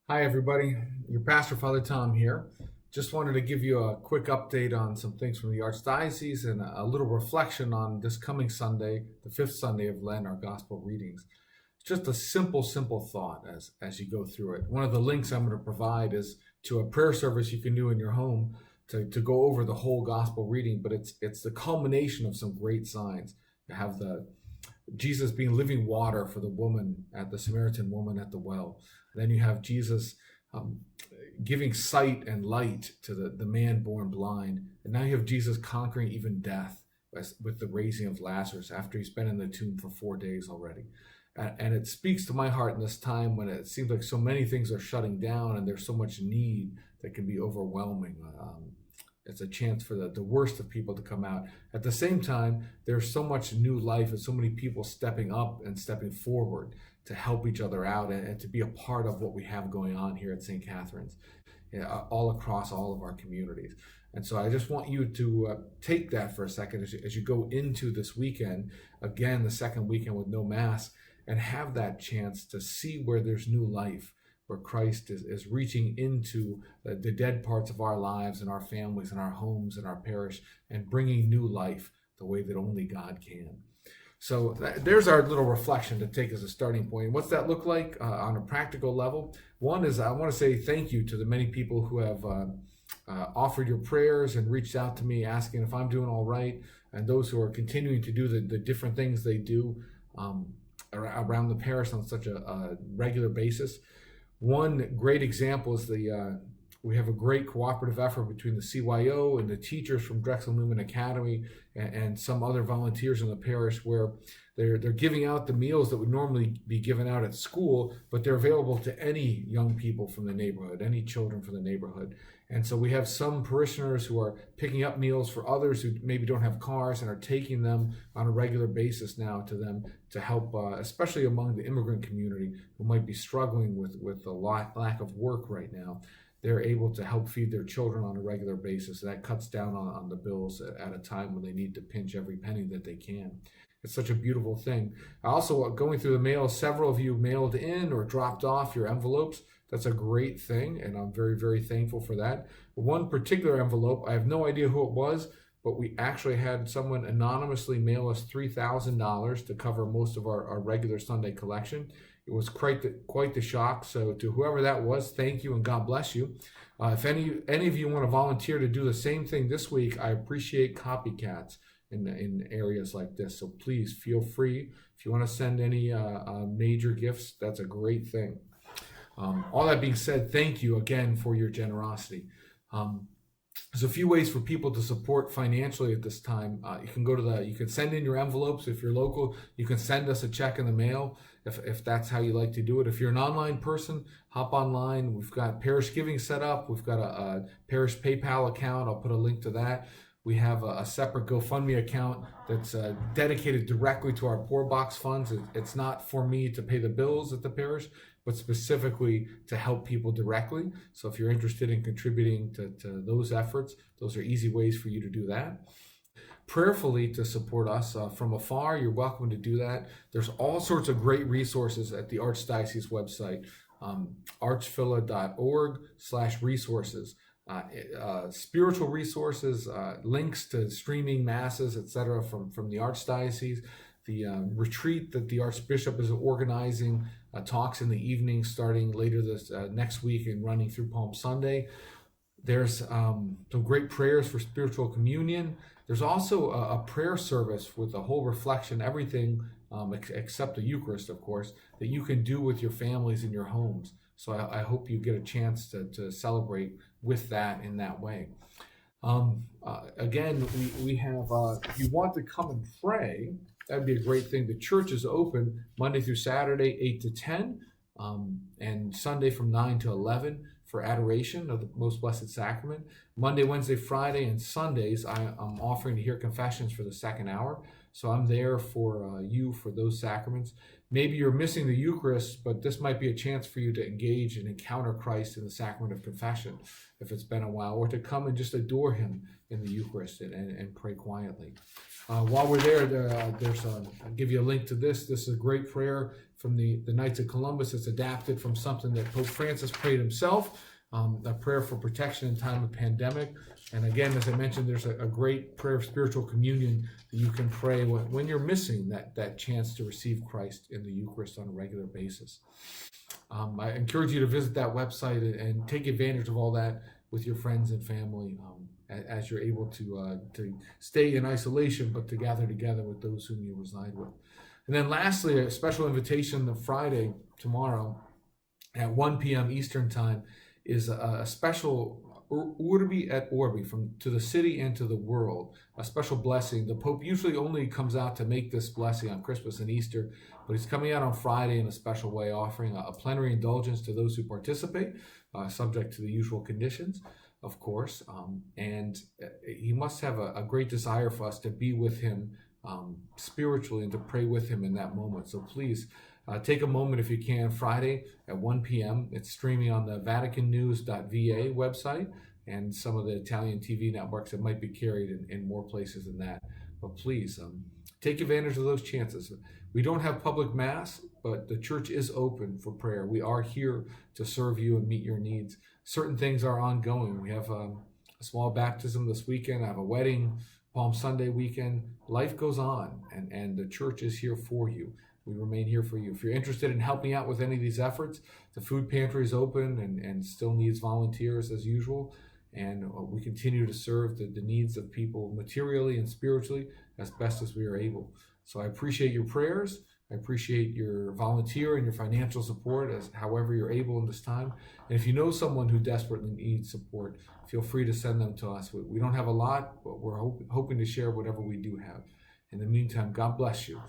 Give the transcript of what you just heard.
Hi, everybody. Your pastor, Father Tom, here. Just wanted to give you a quick update on some things from the Archdiocese and a little reflection on this coming Sunday, the fifth Sunday of Lent, our gospel readings. It's just a simple thought as you go through it. One of the links I'm going to provide is to a prayer service you can do in your home to go over the whole gospel reading, but it's the culmination of some great signs. You have the Jesus being living water for the Samaritan woman at the well. And then you have Jesus um, giving sight and light to the man born blind. And now you have Jesus conquering even death with the raising of Lazarus after he's been in the tomb for 4 days already. And it speaks to my heart in this time when it seems like so many things are shutting down and there's so much need that can be overwhelming. It's a chance for the worst of people to come out. At the same time, there's so much new life and so many people stepping up and stepping forward to help each other out and to be a part of what we have going on here at St. Catherine's, all across all of our communities. And so I just want you to take that for a second as you go into this weekend, again, the second weekend with no Mass, and have that chance to see where there's new life, where Christ is reaching into the dead parts of our lives and our families and our homes and our parish and bringing new life the way that only God can. So there's our little reflection to take as a starting point. What's that look like on a practical level? One is I want to say thank you to the many people who have offered your prayers and reached out to me asking if I'm doing all right, and those who are continuing to do the different things they do around the parish on such a regular basis. One great example is we have a great cooperative effort between the CYO and the teachers from Drexel Newman Academy and some other volunteers in the parish, where they're giving out the meals that would normally be given out at school, but they're available to any young people from the neighborhood, any children from the neighborhood. And so we have some parishioners who are picking up meals for others who maybe don't have cars and are taking them on a regular basis now to them to help, especially among the immigrant community who might be struggling with a lack of work right now. They're able to help feed their children on a regular basis. That cuts down on the bills at a time when they need to pinch every penny that they can. It's such a beautiful thing. Also, going through the mail, several of you mailed in or dropped off your envelopes. That's a great thing, and I'm very thankful for that. One particular envelope, I have no idea who it was, but we actually had someone anonymously mail us $3,000 to cover most of our regular Sunday collection. It was quite the shock. So to whoever that was, thank you and God bless you. If any of you want to volunteer to do the same thing this week, I appreciate copycats in areas like this. So please feel free. If you want to send any major gifts, that's a great thing. All that being said, thank you again for your generosity. There's a few ways for people to support financially at this time. You can send in your envelopes if you're local. You can send us a check in the mail if that's how you like to do it. If you're an online person, hop online. We've got parish giving set up. We've got a parish PayPal account. I'll put a link to that. We have a separate GoFundMe account that's dedicated directly to our Poor Box funds. It's not for me to pay the bills at the parish, but specifically to help people directly. So if you're interested in contributing to those efforts, those are easy ways for you to do that. Prayerfully to support us from afar, you're welcome to do that. There's all sorts of great resources at the Archdiocese website, archvilla.org/resources. Spiritual resources, links to streaming masses, etc. from the Archdiocese. The retreat that the Archbishop is organizing, talks in the evening starting later this next week and running through Palm Sunday. There's some great prayers for spiritual communion. There's also a prayer service with a whole reflection, everything except the Eucharist, of course, that you can do with your families in your homes. So I hope you get a chance to celebrate with that in that way. Again, we have, if you want to come and pray, that'd be a great thing. The church is open Monday through Saturday, 8 to 10, and Sunday from 9 to 11 for Adoration of the Most Blessed Sacrament. Monday, Wednesday, Friday, and Sundays, I'm offering to hear confessions for the second hour. So I'm there for you for those sacraments. Maybe you're missing the Eucharist, but this might be a chance for you to engage and encounter Christ in the sacrament of confession if it's been a while, or to come and just adore him in the Eucharist and pray quietly. While we're there, I'll give you a link to this. This is a great prayer from the Knights of Columbus. It's adapted from something that Pope Francis prayed himself, a prayer for protection in time of pandemic. And again, as I mentioned, there's a great prayer of spiritual communion that you can pray when you're missing that chance to receive Christ in the Eucharist on a regular basis. I encourage you to visit that website and take advantage of all that with your friends and family as you're able to stay in isolation, but to gather together with those whom you reside with. And then lastly, a special invitation on Friday, tomorrow, at 1 p.m. Eastern Time, is a special Urbi et Orbi, to the city and to the world, a special blessing. The Pope usually only comes out to make this blessing on Christmas and Easter, but he's coming out on Friday in a special way, offering a plenary indulgence to those who participate, subject to the usual conditions, of course. And he must have a great desire for us to be with him spiritually and to pray with him in that moment. So please, take a moment if you can, Friday at 1 p.m. It's streaming on the VaticanNews.va website and some of the Italian TV networks that might be carried in more places than that. But please, take advantage of those chances. We don't have public Mass, but the church is open for prayer. We are here to serve you and meet your needs. Certain things are ongoing. We have a small baptism this weekend. I have a wedding Palm Sunday weekend. Life goes on, and the church is here for you. We remain here for you. If you're interested in helping out with any of these efforts, the food pantry is open and still needs volunteers as usual. And we continue to serve the needs of people materially and spiritually as best as we are able. So I appreciate your prayers. I appreciate your volunteer and your financial support as however you're able in this time. And if you know someone who desperately needs support, feel free to send them to us. We don't have a lot, but we're hoping to share whatever we do have. In the meantime, God bless you.